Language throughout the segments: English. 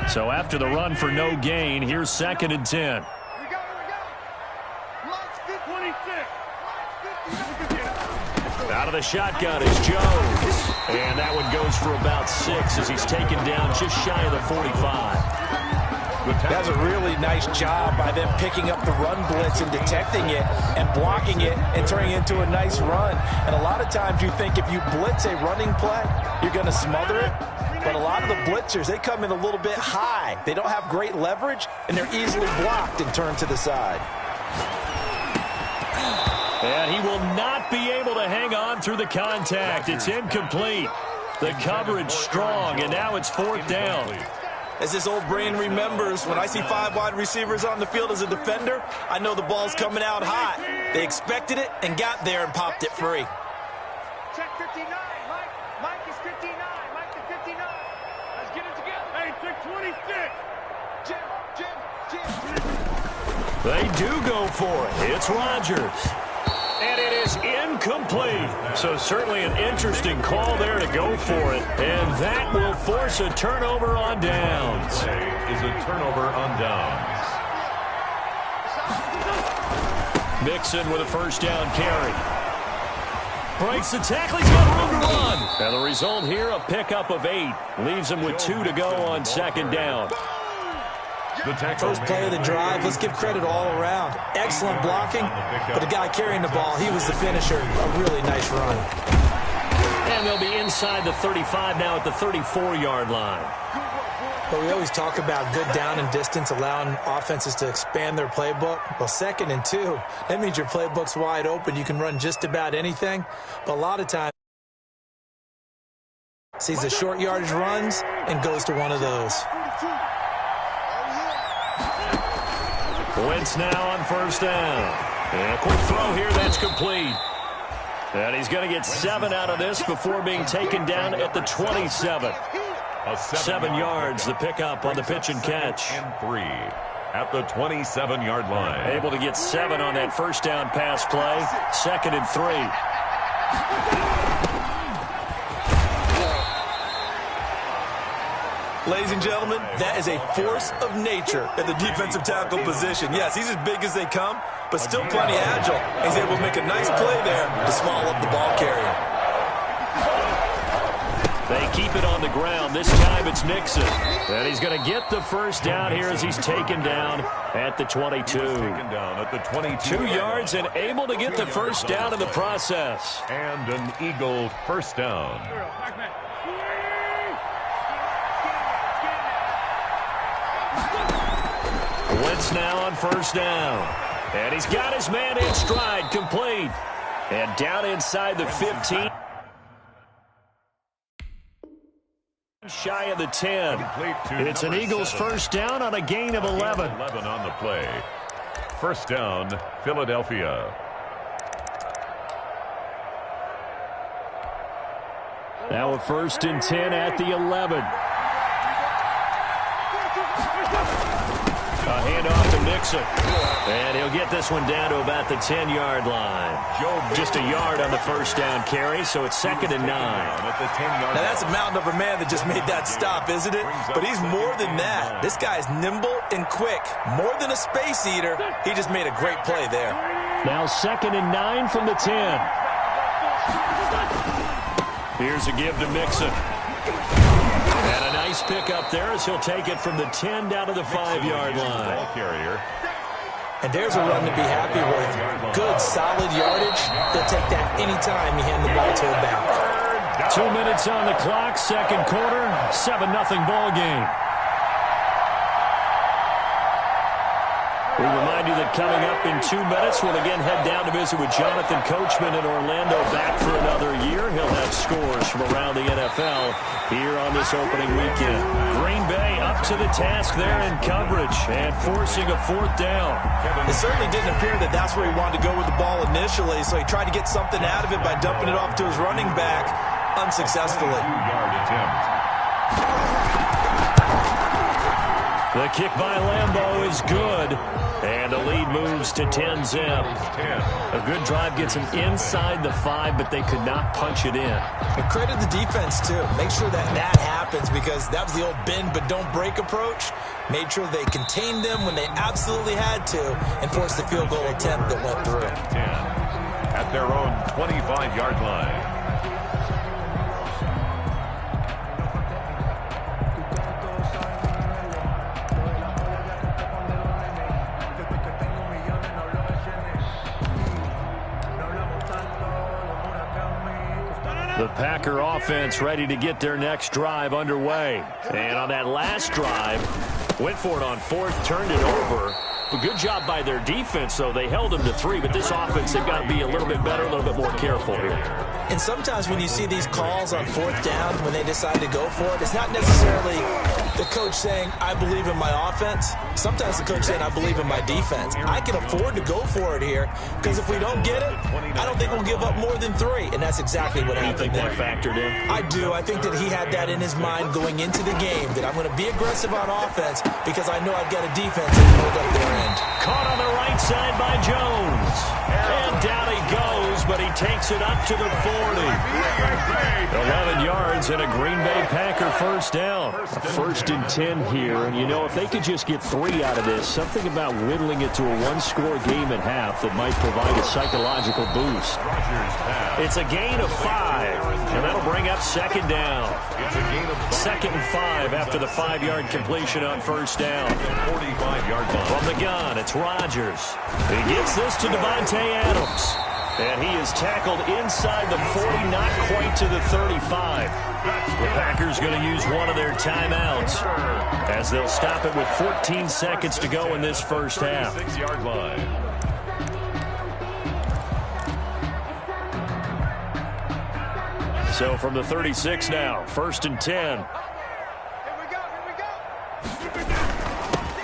So after the run for no gain, here's 2nd and 10. Out of the shotgun is Jones. And that one goes for about 6 as he's taken down just shy of the 45. That's a really nice job by them picking up the run blitz and detecting it and blocking it and turning it into a nice run. And a lot of times you think if you blitz a running play, you're going to smother it. But a lot of the blitzers, they come in a little bit high. They don't have great leverage, and they're easily blocked and turned to the side. And he will not be able to hang on through the contact. It's incomplete. The coverage strong, and now it's 4th down. As this old brain remembers, when I see 5 wide receivers on the field as a defender, I know the ball's coming out hot. They expected it and got there and popped it free. Check 59, Mike. Mike is 59. Mike to 59. Let's get it together. Hey, check 26. Jim. They do go for it. It's Rodgers. And it is incomplete. So certainly an interesting call there to go for it. And that will force a turnover on downs. Is a turnover on downs. Mixon with a 1st down carry. Breaks the tackle. He's got room to run. And the result here, a pickup of 8. Leaves him with 2 to go on 2nd down. First play of the drive, let's give credit all around. Excellent blocking, but the guy carrying the ball, he was the finisher. A really nice run. And they'll be inside the 35 now at the 34-yard line. But we always talk about good down and distance, allowing offenses to expand their playbook. Well, 2nd and 2, that means your playbook's wide open. You can run just about anything, but a lot of times sees the short yardage runs and goes to one of those. Wentz now on 1st down. And a quick throw here, that's complete. And he's going to get 7 out of this before being taken down at the 27. 7 yards, the pickup on the pitch and catch. And 3 at the 27-yard line. Able to get 7 on that 1st down pass play. 2nd and 3. Ladies and gentlemen, that is a force of nature at the defensive tackle position. Yes, he's as big as they come, but still plenty agile. He's able to make a nice play there to small up the ball carrier. They keep it on the ground. This time it's Mixon. And he's going to get the 1st down here as he's taken down at the 22. Taken down at the 22. 2 yards and able to get the 1st down in the process. And an Eagle 1st down. Wentz now on 1st down. And he's got his man in stride, complete. And down inside the 15. Shy of the 10. It's an Eagles 1st down on a gain of 11. 11 on the play. 1st down, Philadelphia. Now a 1st and 10 at the 11. A handoff to Mixon. And he'll get this one down to about the 10-yard line. Just a yard on the 1st down carry, so it's 2nd and 9. Now that's a mountain of a man that just made that stop, isn't it? But he's more than that. This guy's nimble and quick. More than a space eater. He just made a great play there. Now 2nd and 9 from the 10. Here's a give to Mixon. And a nice pick up there as he'll take it from the 10 down to the 5-yard line. And there's a run to be happy with. Good, solid yardage. He'll take that anytime you hand the ball to a back. 2 minutes on the clock, 2nd quarter, 7-0 ball game. We remind you that coming up in 2 minutes, we'll again head down to visit with Jonathan Coachman in Orlando, back for another year. He'll have scores from around the NFL here on this opening weekend. Green Bay up to the task there in coverage and forcing a 4th down. It certainly didn't appear that that's where he wanted to go with the ball initially, so he tried to get something out of it by dumping it off to his running back unsuccessfully. The The kick by Lambeau is good. And the lead moves to 10-zip. A good drive gets them inside the 5, but they could not punch it in. And credit the defense, too. Make sure that happens, because that was the old bend but don't break approach. Made sure they contained them when they absolutely had to and forced the field goal attempt that went through. 10 at their own 25-yard line. The Packer offense ready to get their next drive underway. And on that last drive, went for it on 4th, turned it over. A good job by their defense, though. They held them to 3, but this offense, they've got to be a little bit better, a little bit more careful here. And sometimes when you see these calls on 4th down, when they decide to go for it, it's not necessarily the coach saying, I believe in my offense. Sometimes the coach saying, I believe in my defense. I can afford to go for it here, because if we don't get it, I don't think we'll give up more than 3. And that's exactly what happened there. You think that factored in? I do. I think that he had that in his mind going into the game, that I'm going to be aggressive on offense because I know I've got a defense that can hold up their end. Caught on the right side by Jones. And down he goes, but he takes it up to the 40. 11 yards and a Green Bay Packer first down. First and 10 here, and you know, if they could just get 3 out of this, something about whittling it to a 1-score game at half that might provide a psychological boost. It's a gain of 5, and that'll bring up second down. Second and 5 after the 5-yard completion on first down. 45-yard line. From the gun, it's Rodgers. He gets this to Davante Adams. And he is tackled inside the 40, not quite to the 35. The Packers going to use one of their timeouts as they'll stop it with 14 seconds to go in this first half. 6-yard line. So from the 36 now, first and 10.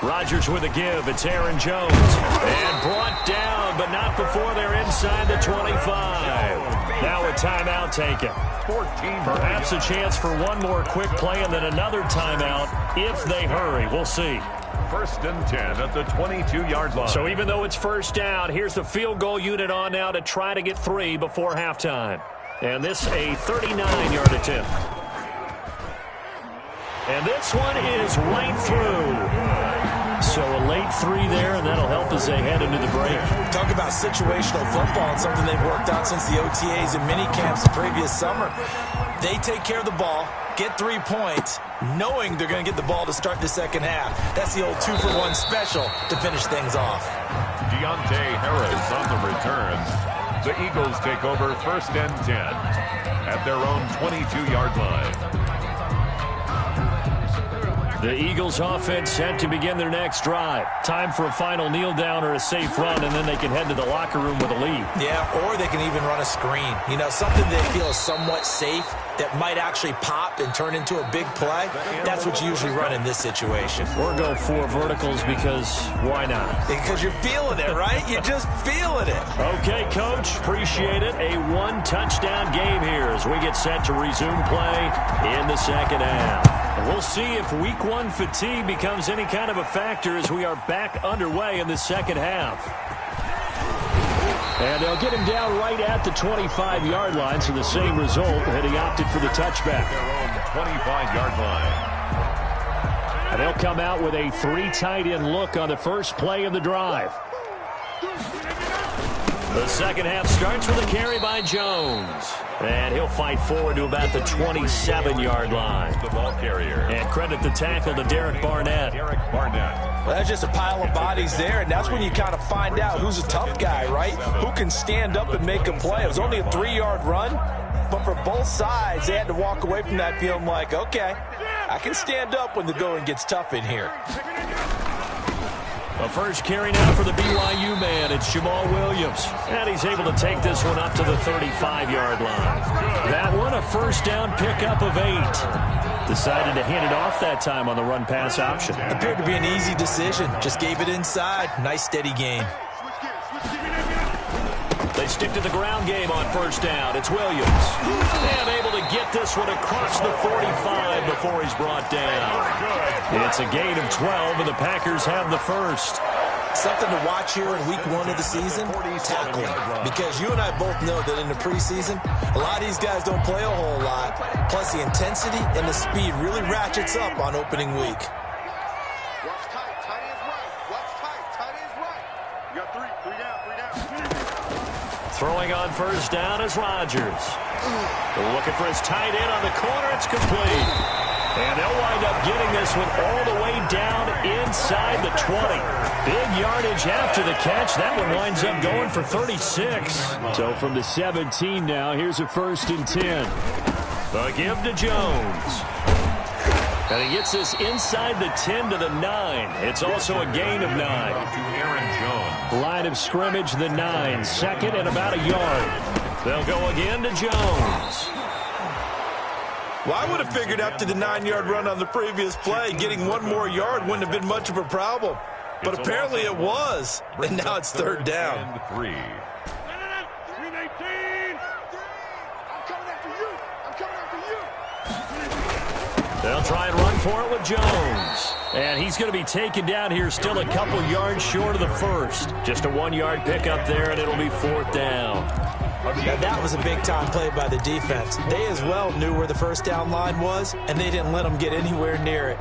Rodgers with a give. It's Aaron Jones. And brought down, but not before they're inside the 25. Now a timeout taken. 14. Perhaps a chance for one more quick play and then another timeout if they hurry. We'll see. First and 10 at the 22-yard line. So even though it's first down, here's the field goal unit on now to try to get 3 before halftime. And this a 39-yard attempt. And this one is right through. So a late 3 there, and that'll help as they head into the break. Talk about situational football. It's something they've worked on since the OTAs and mini camps the previous summer. They take care of the ball, get 3 points, knowing they're going to get the ball to start the second half. That's the old 2-for-1 special to finish things off. Deontay Harris on the return. The Eagles take over first and 10 at their own 22-yard line. The Eagles offense set to begin their next drive. Time for a final kneel down or a safe run, and then they can head to the locker room with a lead. Yeah, or they can even run a screen. You know, something they feel is somewhat safe that might actually pop and turn into a big play. That's what you usually run in this situation. Or go 4 verticals because why not? Because you're feeling it, right? You're just feeling it. Okay, Coach. Appreciate it. A 1-touchdown game here as we get set to resume play in the second half. We'll see if week 1 fatigue becomes any kind of a factor as we are back underway in the second half. And they'll get him down right at the 25-yard line, so the same result, and he opted for the touchback. Their own 25-yard line. And they'll come out with a 3 tight end look on the first play of the drive. The second half starts with a carry by Jones. And he'll fight forward to about the 27-yard line. The ball carrier. And credit the tackle to Derek Barnett. Well, that's just a pile of bodies there, and that's when you kind of find out who's a tough guy, right? Who can stand up and make a play. It was only a 3-yard run, but for both sides, they had to walk away from that feeling like, okay, I can stand up when the going gets tough in here. A first carry now for the BYU man. It's Jamal Williams. And he's able to take this one up to the 35-yard line. That one, a first down pickup of 8. Decided to hand it off that time on the run-pass option. Appeared to be an easy decision. Just gave it inside. Nice, steady gain. They stick to the ground game on first down. It's Williams. And able to get this one across the 45 before he's brought down. It's a gain of 12, and the Packers have the first. Something to watch here in week 1 of the season, tackling. Because you and I both know that in the preseason, a lot of these guys don't play a whole lot. Plus, the intensity and the speed really ratchets up on opening week. Watch tight. Tight is right. Watch tight. Tight is right. You got three down. Throwing on first down is Rodgers. Looking for his tight end on the corner. It's complete. And they'll wind up getting this one all the way down inside the 20. Big yardage after the catch. That one winds up going for 36. So from the 17 now, here's a 1st and 10. The give to Jones. And he gets this inside the 10 to the 9. It's also a gain of 9. To Aaron Jones. Line of scrimmage, the 9. 2nd and about a yard. They'll go again to Jones. Well, I would have figured after the 9-yard run on the previous play, getting 1 more yard wouldn't have been much of a problem. But apparently it was. And now it's 3rd down. And 3. They'll try and run for it with Jones. And he's going to be taken down here still a couple yards short of the first. Just a 1-yard pickup there, and it'll be 4th down. Now, that was a big-time play by the defense. They as well knew where the first down line was, and they didn't let them get anywhere near it.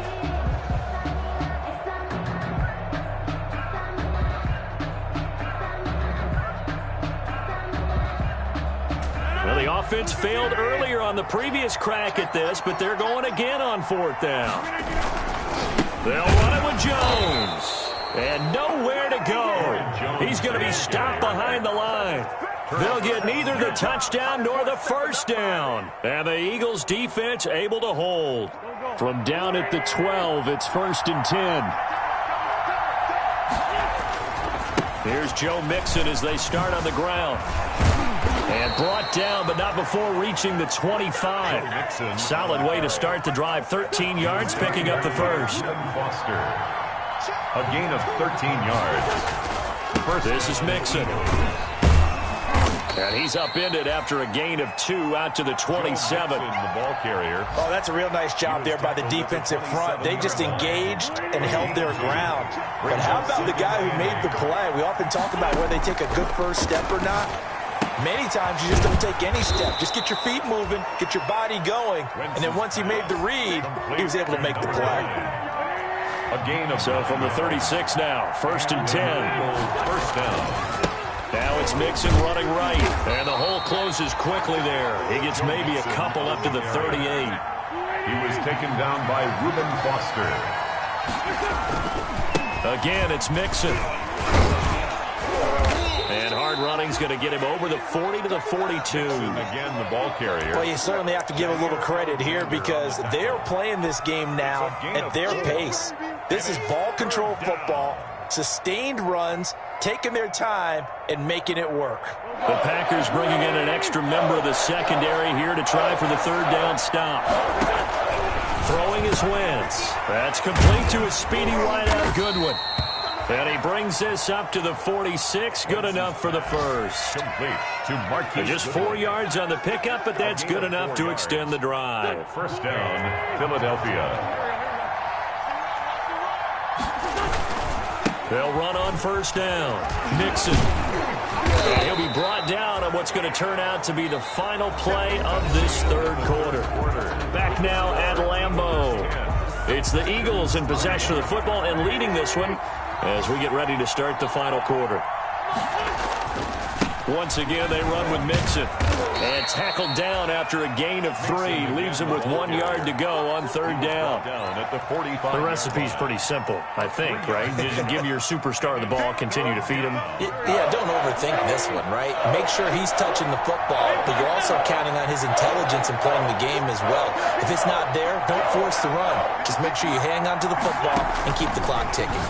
Well, the offense failed earlier on the previous crack at this, but they're going again on 4th down. They'll run it with Jones. And nowhere to go. He's going to be stopped behind the line. They'll get neither the touchdown nor the first down. And the Eagles defense able to hold. From down at the 12, it's 1st and 10. Here's Joe Mixon as they start on the ground. And brought down, but not before reaching the 25. Solid way to start the drive. 13 yards, picking up the first. Foster. A gain of 13 yards. This is Mixon. And he's upended after a gain of 2 out to the 27. The ball carrier. Oh, that's a real nice job there by the defensive front. They just engaged and held their ground. But how about the guy who made the play? We often talk about whether they take a good first step or not. Many times you just don't take any step. Just get your feet moving, get your body going, and then once he made the read, he was able to make the play. A gain of so from the 36 now, 1st and 10. First down. Now it's Mixon running right, and the hole closes quickly there. He gets maybe a couple up to the 38. He was taken down by Reuben Foster. Again, it's Mixon. And hard running's going to get him over the 40 to the 42. Again, the ball carrier. Well, you certainly have to give a little credit here because they're playing this game now at their pace. This is ball control football, sustained runs, taking their time and making it work. The Packers bringing in an extra member of the secondary here to try for the 3rd down stop. Throwing is Wentz. That's complete to a speedy wideout Goodwin. And he brings this up to the 46. Good enough for the first. Complete to Marquise. Just 4 yards on the pickup, but that's good enough to extend the drive. First down, Philadelphia. They'll run on first down. Mixon. And he'll be brought down on what's going to turn out to be the final play of this 3rd quarter. Back now at Lambeau. It's the Eagles in possession of the football and leading this one as we get ready to start the final quarter. Once again, they run with Mixon. And tackled down after a gain of 3. Leaves him with 1 yard to go on 3rd down. At the 45. The recipe's pretty simple, I think, right? Just give your superstar the ball, continue to feed him. Yeah, don't overthink this one, right? Make sure he's touching the football, but you're also counting on his intelligence in playing the game as well. If it's not there, don't force the run. Just make sure you hang on to the football and keep the clock ticking.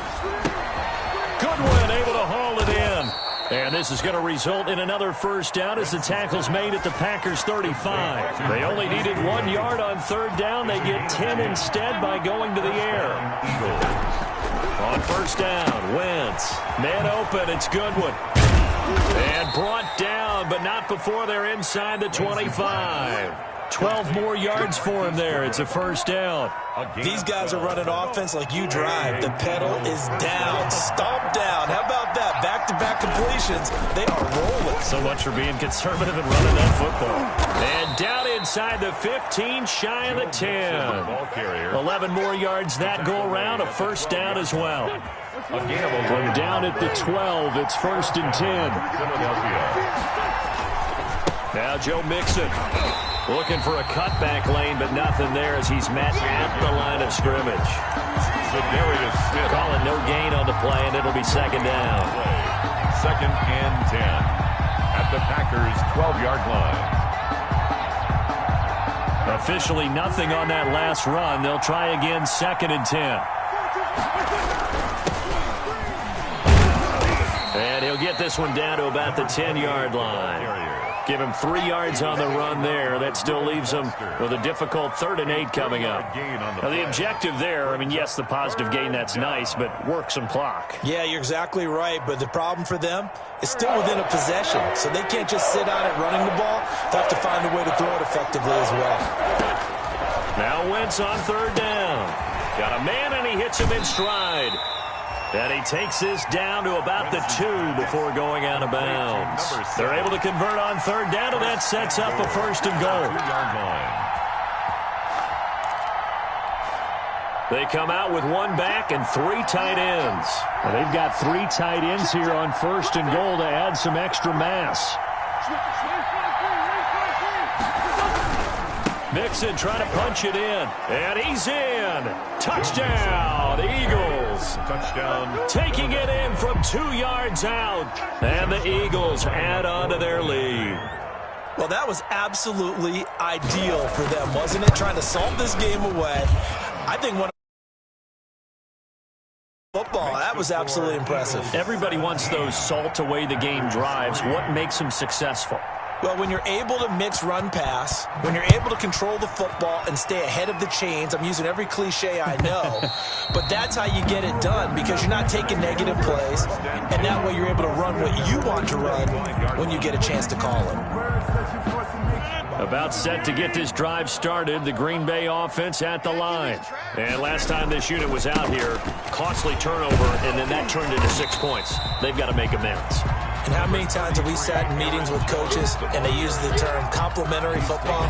Goodwin able to haul it in. And this is going to result in another first down as the tackle's made at the Packers' 35. They only needed 1 yard on 3rd down. They get 10 instead by going to the air. On first down, Wentz. Man open, it's Goodwin. And brought down, but not before they're inside the 25. 12 more yards for him there. It's a first down. These guys are running offense like you drive. The pedal is down. Stomp down. How about that? Back-to-back completions. They are rolling. So much for being conservative and running that football. And down inside the 15, shy of the 10. 11 more yards that go around. A first down as well. From down at the 12, it's first and 10. Now Joe Mixon looking for a cutback lane, but nothing there as he's met at the line of scrimmage. Calling no gain on the play, and it'll be second down. Second and 10 at the Packers' 12-yard line. Officially nothing on that last run. They'll try again, second and 10. And he'll get this one down to about the 10-yard line. Give him 3 yards on the run there. That still leaves him with a difficult 3rd and 8 coming up. Now, the objective there, I mean, yes, the positive gain, that's nice, but work some clock. Yeah, you're exactly right, but the problem for them is still within a possession, so they can't just sit on it running the ball. They have to find a way to throw it effectively as well. Now Wentz on 3rd down. Got a man, and he hits him in stride. And he takes this down to about the 2 before going out of bounds. They're able to convert on 3rd down, and that sets up a first and goal. They come out with 1 back and 3 tight ends. Well, they've got 3 tight ends here on 1st and goal to add some extra mass. Mixon trying to punch it in, and he's in. Touchdown, Eagles. Touchdown. Taking it in from 2 yards out, and the Eagles add on to their lead. Well, that was absolutely ideal for them, wasn't it? Trying to salt this game away. I think one football, that was absolutely impressive. Everybody wants those salt away the game drives. What makes them successful? Well, when you're able to mix run-pass, when you're able to control the football and stay ahead of the chains, I'm using every cliche I know, but that's how you get it done because you're not taking negative plays, and that way you're able to run what you want to run when you get a chance to call it. About set to get this drive started, the Green Bay offense at the line. And last time this unit was out here, costly turnover, and then that turned into 6 points. They've got to make amends. And how many times have we sat in meetings with coaches and they use the term complementary football?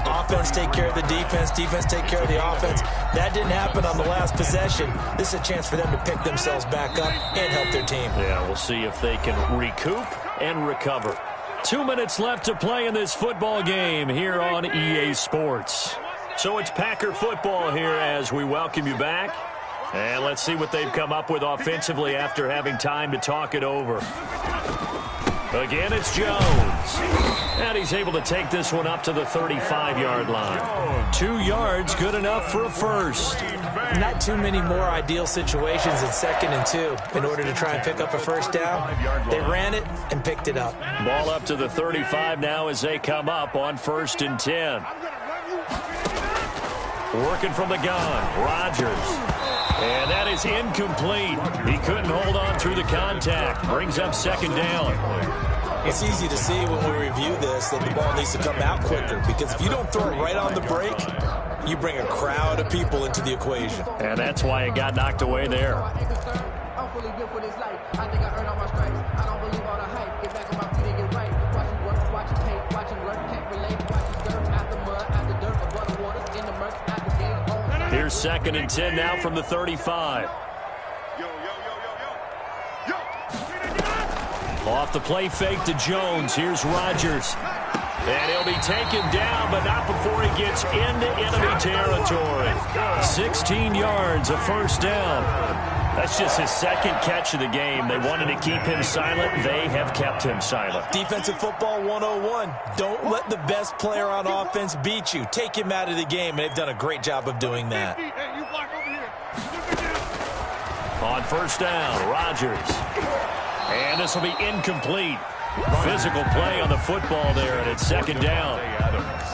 Offense take care of the defense, defense take care of the offense. That didn't happen on the last possession. This is a chance for them to pick themselves back up and help their team. Yeah, we'll see if they can recoup and recover. 2 minutes left to play in this football game here on EA Sports. So it's Packer football here as we welcome you back. And let's see what they've come up with offensively after having time to talk it over. Again, it's Jones. And he's able to take this one up to the 35-yard line. 2 yards, good enough for a first. Not too many more ideal situations in 2nd and 2 in order to try and pick up a first down. They ran it and picked it up. Ball up to the 35 now as they come up on 1st and 10. Working from the gun, Rodgers. And that is incomplete. He couldn't hold on through the contact. Brings up 2nd down. It's easy to see when we review this that the ball needs to come out quicker because if you don't throw it right on the break, you bring a crowd of people into the equation. And that's why it got knocked away there. I'm fully built for this life. I think I earned all my stripes. I don't believe all the hype. Get back on my feet and get right. Watch you work, watch you paint, watch you learn, can't relate. Watch you dirt out the mud, out the dirt, above the waters, in the murk, out the game. Here's 2nd and 10 now from the 35. Off the play fake to Jones. Here's Rodgers. And he'll be taken down, but not before he gets into enemy territory. 16 yards, a first down. That's just his 2nd catch of the game. They wanted to keep him silent. They have kept him silent. Defensive football 101. Don't let the best player on offense beat you. Take him out of the game, and they've done a great job of doing that. On 1st down, Rodgers. And this will be incomplete. Physical play on the football there, and it's 2nd down.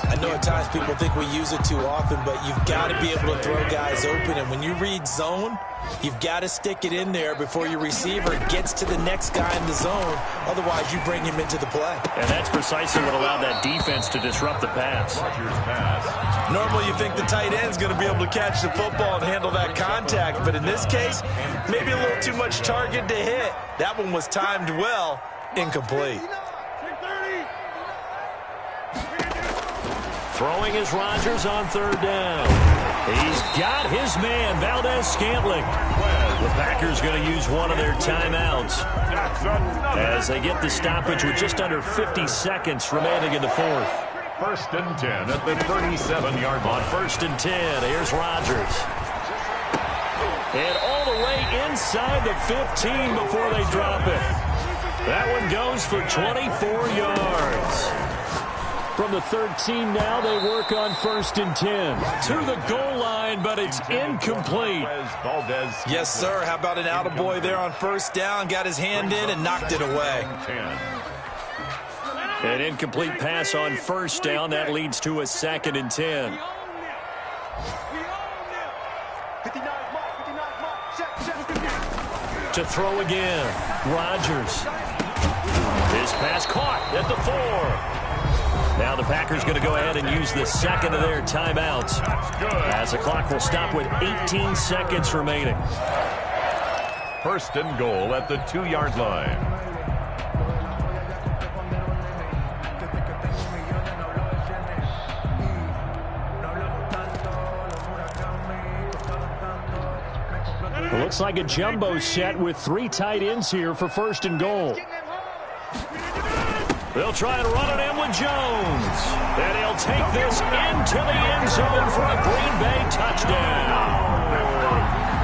I know at times people think we use it too often, but you've got to be able to throw guys open. And when you read zone, you've got to stick it in there before your receiver gets to the next guy in the zone. Otherwise, you bring him into the play. And that's precisely what allowed that defense to disrupt the pass. Rodgers pass. Normally, you think the tight end's going to be able to catch the football and handle that contact. But in this case, maybe a little too much target to hit. That one was timed well. Incomplete. Throwing is Rodgers on third down. He's got his man, Valdez-Scantling. The Packers going to use one of their timeouts as they get the stoppage with just under 50 seconds remaining in the fourth. 1st and 10 at the 37-yard line. On 1st and 10, here's Rodgers. And all the way inside the 15 before they drop it. That one goes for 24 yards. From the 13 now, they work on 1st and 10. To the goal line, but it's incomplete. Yes, sir. How about an attaboy there on 1st down? Got his hand in and knocked it away. An incomplete pass on 1st down. That leads to a 2nd and 10. To throw again, Rodgers. His pass caught at the 4. Now the Packers going to go ahead and use the second of their timeouts as the clock will stop with 18 seconds remaining. 1st and goal at the 2-yard line. It looks like a jumbo set with 3 tight ends here for 1st and goal. They'll try and run it in with Jones. And he'll take this into the end zone for a Green Bay touchdown.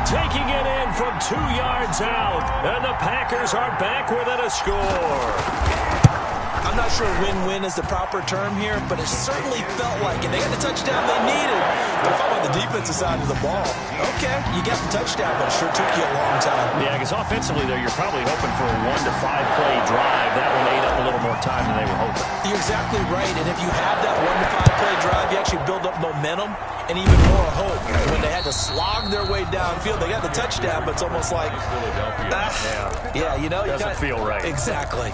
Taking it in from 2 yards out. And the Packers are back within a score. I'm not sure win-win is the proper term here, but it certainly felt like it. They got the touchdown they needed. But if I'm on the defensive side of the ball, okay, you got the touchdown, but it sure took you a long time. Yeah, because offensively there, you're probably hoping for a 1 to 5 play drive. That one ate up a little more time than they were hoping. You're exactly right, and if you have that 1 to 5 play drive, you actually build up momentum and even more hope. When they had to slog their way downfield, they got the touchdown, but it's almost like, yeah, you know, doesn't feel right. Exactly.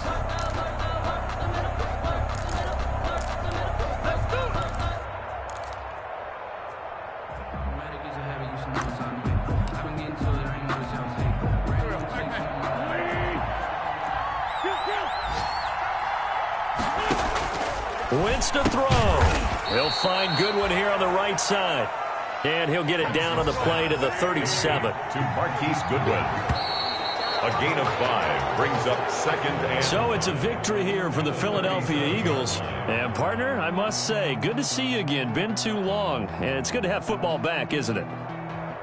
Wentz to throw. He'll find Goodwin here on the right side. And he'll get it down on the play to the 37. To Marquise Goodwin. A gain of 5 brings up 2nd and... So it's a victory here for the Philadelphia Eagles. And partner, I must say, good to see you again. Been too long. And it's good to have football back, isn't it?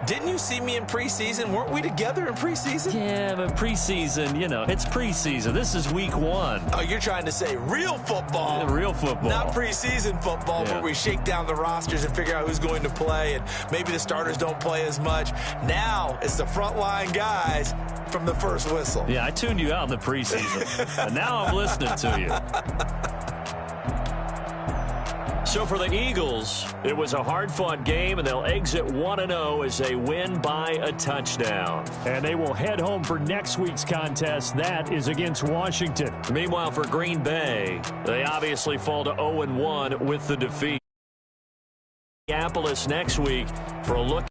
Didn't you see me in preseason? Weren't we together in preseason? Yeah, but preseason, you know, it's preseason. This is week 1. Oh, you're trying to say real football. Yeah, real football. Not preseason football, yeah, where we shake down the rosters and figure out who's going to play, and maybe the starters don't play as much. Now it's the frontline guys from the first whistle. Yeah, I tuned you out in the preseason. And now I'm listening to you. So for the Eagles, it was a hard-fought game, and they'll exit 1-0 as they win by a touchdown. And they will head home for next week's contest. That is against Washington. Meanwhile, for Green Bay, they obviously fall to 0-1 with the defeat. Minneapolis next week for a look